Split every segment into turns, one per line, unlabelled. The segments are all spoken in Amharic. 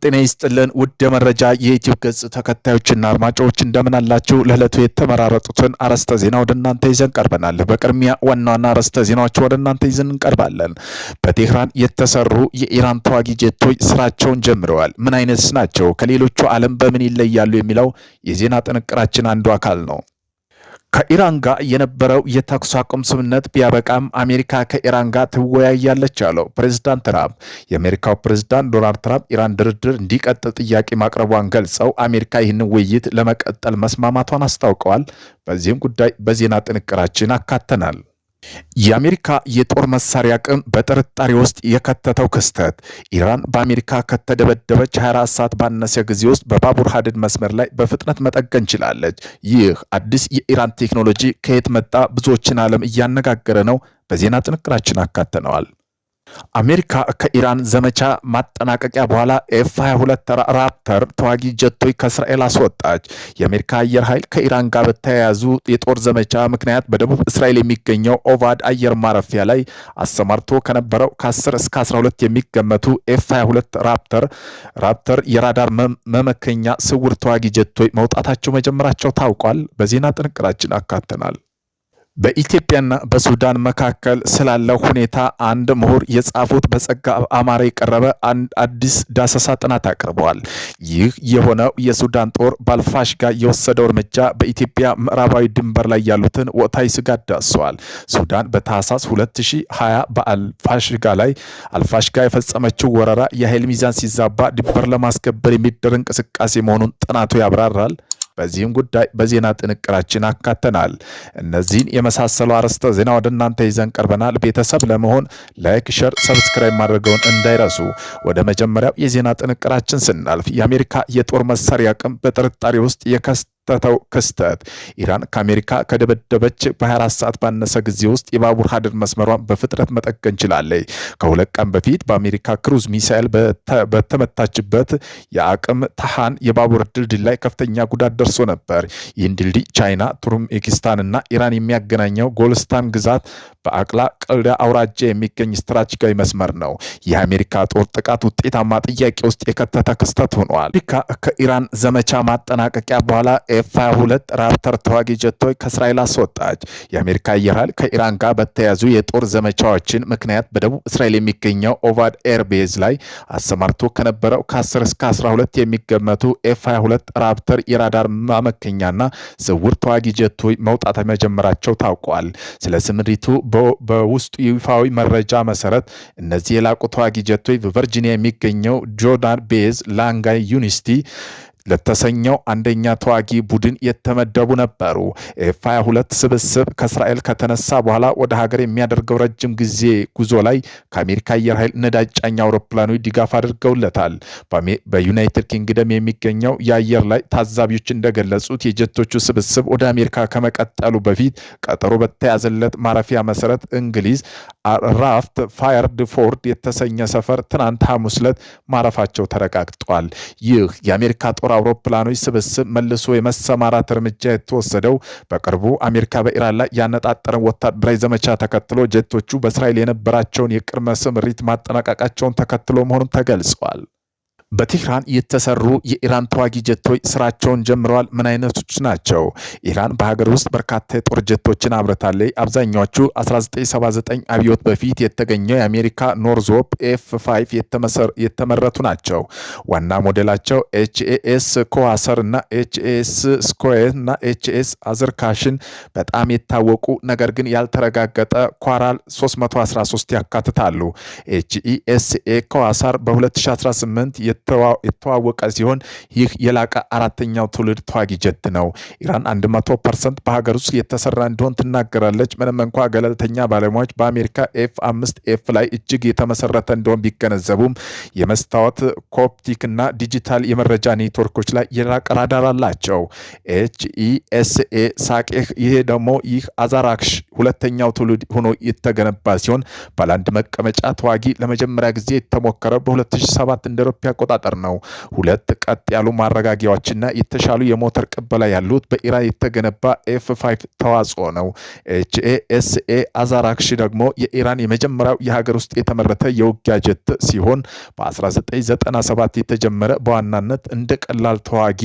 ጤና ይስጥልን ውድ የመረጃ የዩቲዩብ ገጽ ተከታዮችና አድማጮች እንደምን አላችሁ? ለዕለቱ የተመራረጡትን አርዕስተ ዜና ወደ እናንተ ይዘን ቀርበናል። በቅድሚያ ዋና ዋና አርዕስተ ዜናዎች ወደ እናንተ ይዘን እንቀርባለን። በቴህራን የተሰሩ የኢራን ተዋጊ ጄቶች ስራቸውን ጀምረዋል። ምን አይነትስ ናቸው? ከሌሎቹ ዓለም በምን ይለያሉ? የሚለው የዜና ጥንቅራችን አንዱ አካል ነው። ከኢራን ጋር የነበረው የተኩስ አቁም ስምምነት ቢያበቃም አሜሪካ ከኢራን ጋር ትወያያለች አለው ፕሬዝዳንት ትራምፕ። የአሜሪካው ፕሬዝዳንት ዶናልድ ትራምፕ ኢራን ድርድር እንዲቀጥል ጥያቄ ማቅረቧን ገልጸው አሜሪካ ይህንን ውይይት ለመቀጠል መስማማቷን አስታውቀዋል። በዚህም ጉዳይ በዜና ጥንቅራችን አካተናል። የአሜሪካ የጦር መሳሪያ አቅም በጥርጣሬ ውስጥ የከተተው ክስተት። ኢራን በአሜሪካ ከተደበደበች 24 ሰዓት ባነሰ ጊዜ ውስጥ በባቡር ሀዲድ መስመር ላይ በፍጥነት መጠገን ችላለች። ይህ አዲስ የኢራን ቴክኖሎጂ ከየት መጣ? ብዙዎችን ዓለም እያነጋገረ ነው። በዜና ጥንቅራችን አካተነዋል። አሜሪካ ከኢራን ዘመቻ ማጠናቀቂያ በኋላ ኤፍ-22 ራፕተር ተዋጊ ጀቶች ከእስራኤል አስወጣች። የአሜሪካ አየር ኃይል ከኢራን ጋር በተያያዙ የጦር ዘመቻ ምክንያት በደቡብ እስራኤል የሚገኘው ኦቫድ አየር ማረፊያ ላይ አሰማርቶ ከነበረው ከ10 እስከ 12 የሚገመቱ ኤፍ-22 ራፕተር የራዳር መመከኛ ስውር ተዋጊ ጀቶች መውጣታቸው መጀመራቸው ታውቋል። በዜና ጥንቅራችን አካተናል። በኢትዮጵያና በሱዳን መካከል ስላለው ሁኔታ አንድ ምሁር የጻፉት በጸጋ አማረ የቀረበ አንድ አዲስ ዳሰሳ ጥናት አቅርበዋል። ይህ የሆነው የሱዳን ጦር በአልፋሽጋ የወሰደው እርምጃ በኢትዮጵያ ምዕራባዊ ድንበር ላይ ያሉትን ወቅታዊ ስጋት ዳስሰዋል። ሱዳን በታህሳስ 2020 አልፋሽጋ የፈጸመችው ወረራ የኃይል ሚዛን ሲዛባ ድንበር ለማስከበር የሚደረግ እንቅስቃሴ መሆኑን ጥናቱ ያብራራል። በዚህም ጉዳይ በዜና ጥንቅራችን አካተናል። እነዚህን የመሳሰሉ አርዕስተ ዜና ወደ እናንተ ይዘን ቀርበናል። ቤተሰብ ለመሆን ላይክ፣ ሸር፣ ሰብስክራይብ ማድረገውን እንዳይረሱ። ወደ መጀመሪያው የዜና ጥንቅራችን ስናልፍ የአሜሪካ የጦር መሳሪያ አቅም በጥርጣሬ ውስጥ የተከሰተው ክስተት። ኢራን ከአሜሪካ ከደበደበች በ24 ሰዓት ባነሰ ጊዜ ውስጥ የባቡር ሀዲድ መስመሯን በፍጥነት መጠገን ችላለች። ከሁለት ቀን በፊት በአሜሪካ ክሩዝ ሚሳኤል በተመታችበት የአቅም ታሃን የባቡር ድልድይ ላይ ከፍተኛ ጉዳት ደርሶ ነበር። ይህን ድልድይ ቻይና፣ ቱርክሜኒስታንና ኢራን የሚያገናኘው ጎልስታን ግዛት በአቅላ ቀልዳ አውራጃ የሚገኝ ስትራቴጂካዊ መስመር ነው። የአሜሪካ ጦር ጥቃት ውጤታማ ጥያቄ ውስጥ የከተተ ክስተት ሆኗል። አሜሪካ ከኢራን ዘመቻ ማጠናቀቂያ በኋላ ኤፍ-22 ራፕተር ተዋጊ ጀቶች ከእስራኤል አስወጣች። የአሜሪካ አየር ኃይል ከኢራን ጋር በተያያዙ የጦር ዘመቻዎችን ምክንያት በደቡብ እስራኤል የሚገኘው ኦቫድ ኤርቤዝ ላይ አሰማርቶ ከነበረው ከ10 እስከ 12 የሚገመቱ ኤፍ-22 ራፕተር የራዳር ማመከኛና ስውር ተዋጊ ጀቶች መውጣት መጀመራቸው ታውቋል። ስለ ስምሪቱ በውስጡ ይፋዊ መረጃ መሰረት እነዚህ የላቁ ተዋጊ ጀቶች በቨርጂኒያ የሚገኘው ጆርዳን ቤዝ ላንጋይ ዩኒቨርሲቲ ለተሰኘው አንደኛ ተዋጊ ቡድን የተመደቡ ነበሩ። ኤፍ-22 ስብስብ ከእስራኤል ከተነሳ በኋላ ወደ ሀገር የሚያደርገው ረጅም ጊዜ ጉዞ ላይ ከአሜሪካ አየር ኃይል ነዳጅ ጫኝ አውሮፕላኖች ድጋፍ አድርገውለታል። በዩናይትድ ኪንግደም የሚገኘው የአየር ላይ ታዛቢዎች እንደገለጹት የጀቶቹ ስብስብ ወደ አሜሪካ ከመቀጠሉ በፊት ቀጠሮ በተያዘለት ማረፊያ መሰረት እንግሊዝ ራፍት ፋየርድ ፎርድ የተሰኘ ሰፈር ትናንት ሐሙስ ዕለት ማረፋቸው ተረጋግጧል። ይህ የአሜሪካ ጦር አውሮፕላኖች ስብስብ መልሶ የመሰማራት እርምጃ የተወሰደው በቅርቡ አሜሪካ በኢራን ላይ ያነጣጠረው ወታደራዊ ዘመቻ ተከትሎ ጀቶቹ በእስራኤል የነበራቸውን የቅድመ ስምሪት ማጠናቀቃቸውን ተከትሎ መሆኑን ተገልጿል። በቴህራን የተሰሩ የኢራን ተዋጊ ጀቶች ስራቸውን ጀምረዋል። ምን አይነቶች ናቸው? ኢራን በሀገር ውስጥ በርካታ የጦር ጀቶችን አምርታለች። አብዛኛዎቹ 1979 አብዮት በፊት የተገኘው የአሜሪካ ኖርዝሮፕ ኤፍ-5 የተመረቱ ናቸው። ዋና ሞዴላቸው ኤችኤኤስ ኮዋሰር እና ኤችኤስ ስኮየር እና ኤችኤስ አዘርካሽን በጣም የታወቁ ነገር ግን ያልተረጋገጠ ኳራል 313 ያካትታሉ። ኤችኢኤስኤ ኮዋሰር በ2018 የተዋወቀ ሲሆን ይህ የላቀ አራተኛው ትውልድ ተዋጊ ጀት ነው። ኢራን 100% በሀገር ውስጥ የተሰራ እንደሆን ትናገራለች። ምንም እንኳ ገለልተኛ ባለሙያዎች በአሜሪካ ኤፍ-5ኤፍ ላይ እጅግ የተመሰረተ እንደሆን ቢገነዘቡም የመስታወት ኮፕቲክ እና ዲጂታል የመረጃ ኔትወርኮች ላይ የላቀ ራዳር አላቸው። ኤችኢኤስኤ ሳቄህ ይህ አዛራክሽ ሁለተኛው ትውልድ ሆኖ የተገነባ ሲሆን ባለአንድ መቀመጫ ተዋጊ ለመጀመሪያ ጊዜ የተሞከረው በ2007 እንደ አውሮፓ ለመቆጣጠር ነው። ሁለት ቀጥ ያሉ ማረጋጊያዎችና የተሻሉ የሞተር ቅበላ ያሉት በኢራን የተገነባ F5 ተዋጽኦ ነው። HASA አዛራክሽ ደግሞ የኢራን የመጀመሪያው የሀገር ውስጥ የተመረተ የውጊያ ጀት ሲሆን በ1997 የተጀመረ በዋናነት እንደ ቀላል ተዋጊ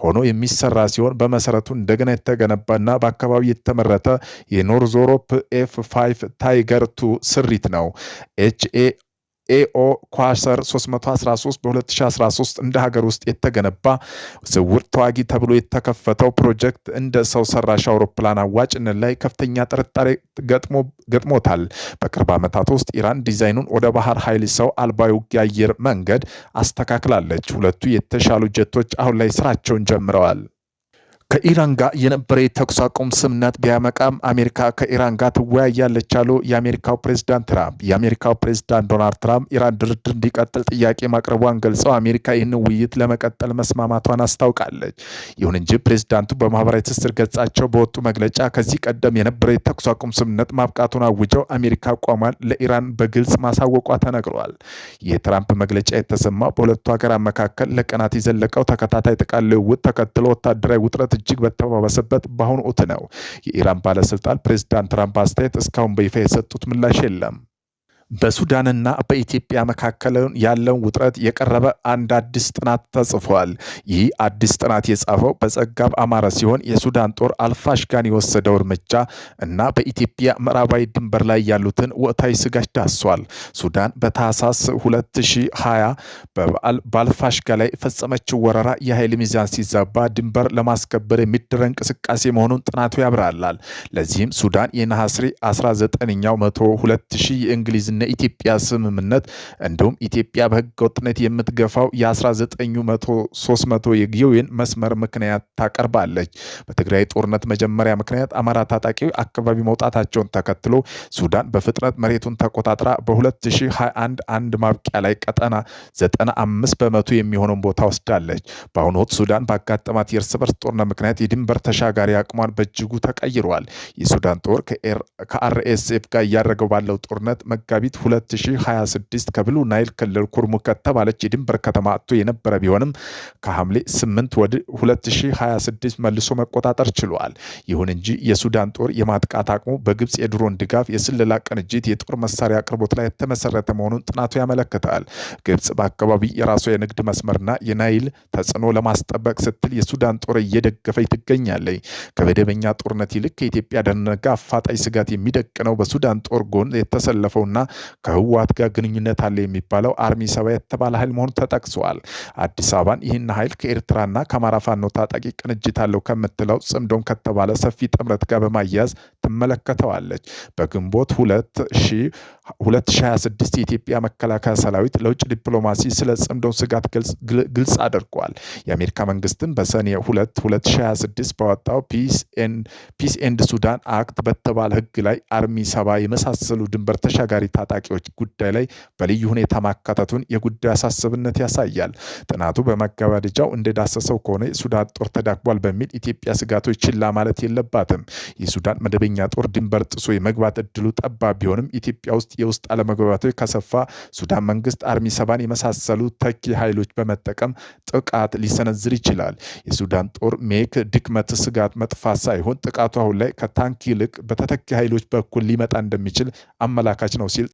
ሆኖ የሚሰራ ሲሆን በመሰረቱ እንደገና የተገነባና በአካባቢ የተመረተ የኖርዞሮፕ F5 ታይገር 2 ስሪት ነው። ኤኦ ኳሰር 313 በ2013 እንደ ሀገር ውስጥ የተገነባ ስውር ተዋጊ ተብሎ የተከፈተው ፕሮጀክት እንደ ሰው ሰራሽ አውሮፕላን አዋጭነት ላይ ከፍተኛ ጥርጣሬ ገጥሞታል። በቅርብ ዓመታት ውስጥ ኢራን ዲዛይኑን ወደ ባህር ኃይል ሰው አልባ የውጊያ አየር መንገድ አስተካክላለች። ሁለቱ የተሻሉ ጀቶች አሁን ላይ ስራቸውን ጀምረዋል። ከኢራን ጋር የነበረ የተኩስ አቁም ስምምነት ቢያመቃም አሜሪካ ከኢራን ጋር ትወያያለች አሉ የአሜሪካው ፕሬዝዳንት ትራምፕ። የአሜሪካው ፕሬዝዳንት ዶናልድ ትራምፕ ኢራን ድርድር እንዲቀጥል ጥያቄ ማቅረቧን ገልጸው አሜሪካ ይህን ውይይት ለመቀጠል መስማማቷን አስታውቃለች። ይሁን እንጂ ፕሬዝዳንቱ በማህበራዊ ትስስር ገጻቸው በወጡ መግለጫ ከዚህ ቀደም የነበረ የተኩስ አቁም ስምምነት ማብቃቱን አውጀው አሜሪካ አቋሟን ለኢራን በግልጽ ማሳወቋ ተነግሯል። የትራምፕ መግለጫ የተሰማው በሁለቱ ሀገራት መካከል ለቀናት የዘለቀው ተከታታይ ጥቃት ልውውጥ ተከትሎ ወታደራዊ ውጥረት እጅግ በተባባሰበት በአሁኑ ወቅት ነው። የኢራን ባለስልጣን ፕሬዝዳንት ትራምፕ አስተያየት እስካሁን በይፋ የሰጡት ምላሽ የለም። በሱዳንና በኢትዮጵያ መካከል ያለውን ውጥረት የቀረበ አንድ አዲስ ጥናት ተጽፏል። ይህ አዲስ ጥናት የጻፈው በጸጋብ አማረ ሲሆን የሱዳን ጦር አልፋሽጋን የወሰደው እርምጃ እና በኢትዮጵያ ምዕራባዊ ድንበር ላይ ያሉትን ወቅታዊ ስጋት ዳሷል። ሱዳን በታህሳስ 2020 በአልፋሽጋ ላይ የፈጸመችው ወረራ የኃይል ሚዛን ሲዛባ ድንበር ለማስከበር የሚደረግ እንቅስቃሴ መሆኑን ጥናቱ ያብራራል። ለዚህም ሱዳን የነሐሴ 19ኛው 2000 የእንግሊዝና ኢትዮጵያ ስምምነት እንዲሁም ኢትዮጵያ በህገ ወጥነት የምትገፋው የ1900 የጊዮን መስመር ምክንያት ታቀርባለች። በትግራይ ጦርነት መጀመሪያ ምክንያት አማራ ታጣቂ አካባቢ መውጣታቸውን ተከትሎ ሱዳን በፍጥነት መሬቱን ተቆጣጥራ በ2021 አንድ ማብቂያ ላይ ቀጠና 95% የሚሆነውን ቦታ ወስዳለች። በአሁኑ ወቅት ሱዳን ባጋጠማት የእርስ በርስ ጦርነት ምክንያት የድንበር ተሻጋሪ አቅሟን በእጅጉ ተቀይሯል። የሱዳን ጦር ከአርኤስኤፍ ጋር እያደረገው ባለው ጦርነት መጋቢት 2026 ከብሉ ናይል ክልል ኩርሙክ ከተባለች የድንበር ከተማ አጥቶ የነበረ ቢሆንም ከሐምሌ 8 ወደ 2026 መልሶ መቆጣጠር ችሏል። ይሁን እንጂ የሱዳን ጦር የማጥቃት አቅሙ በግብጽ የድሮን ድጋፍ፣ የስለላ ቅንጅት፣ የጦር መሳሪያ አቅርቦት ላይ የተመሰረተ መሆኑን ጥናቱ ያመለክታል። ግብጽ በአካባቢ የራሷ የንግድ መስመርና የናይል ተጽዕኖ ለማስጠበቅ ስትል የሱዳን ጦር እየደገፈች ትገኛለች። ከመደበኛ ጦርነት ይልቅ ከኢትዮጵያ ደህንነት ጋር አፋጣኝ ስጋት የሚደቅነው በሱዳን ጦር ጎን የተሰለፈውና ከህወሓት ጋር ግንኙነት አለ የሚባለው አርሚ 7 የተባለ ኃይል መሆኑ ተጠቅሷል። አዲስ አበባን ይህን ኃይል ከኤርትራና ከአማራ ፋኖ ታጣቂ ቅንጅት አለው ከምትለው ጽምዶን ከተባለ ሰፊ ጥምረት ጋር በማያያዝ ትመለከተዋለች። በግንቦት 2026 የኢትዮጵያ መከላከያ ሰራዊት ለውጭ ዲፕሎማሲ ስለ ጽምዶን ስጋት ግልጽ አድርጓል። የአሜሪካ መንግስትም በሰኔ 2026 ባወጣው ፒስ ኤንድ ሱዳን አክት በተባለ ህግ ላይ አርሚ 7 የመሳሰሉ ድንበር ተሻጋሪ ታጣቂዎች ጉዳይ ላይ በልዩ ሁኔታ ማካተቱን የጉዳዩ አሳሳቢነት ያሳያል። ጥናቱ በመገባደጃው እንደዳሰሰው ከሆነ የሱዳን ጦር ተዳክሟል በሚል ኢትዮጵያ ስጋቶች ችላ ማለት የለባትም። የሱዳን መደበኛ ጦር ድንበር ጥሶ የመግባት እድሉ ጠባብ ቢሆንም ኢትዮጵያ ውስጥ የውስጥ አለመግባባቶች ከሰፋ ሱዳን መንግስት አርሚ 7 የመሳሰሉ ተኪ ኃይሎች በመጠቀም ጥቃት ሊሰነዝር ይችላል። የሱዳን ጦር ሜክ ድክመት ስጋት መጥፋት ሳይሆን ጥቃቱ አሁን ላይ ከታንክ ይልቅ በተተኪ ኃይሎች በኩል ሊመጣ እንደሚችል አመላካች ነው ሲል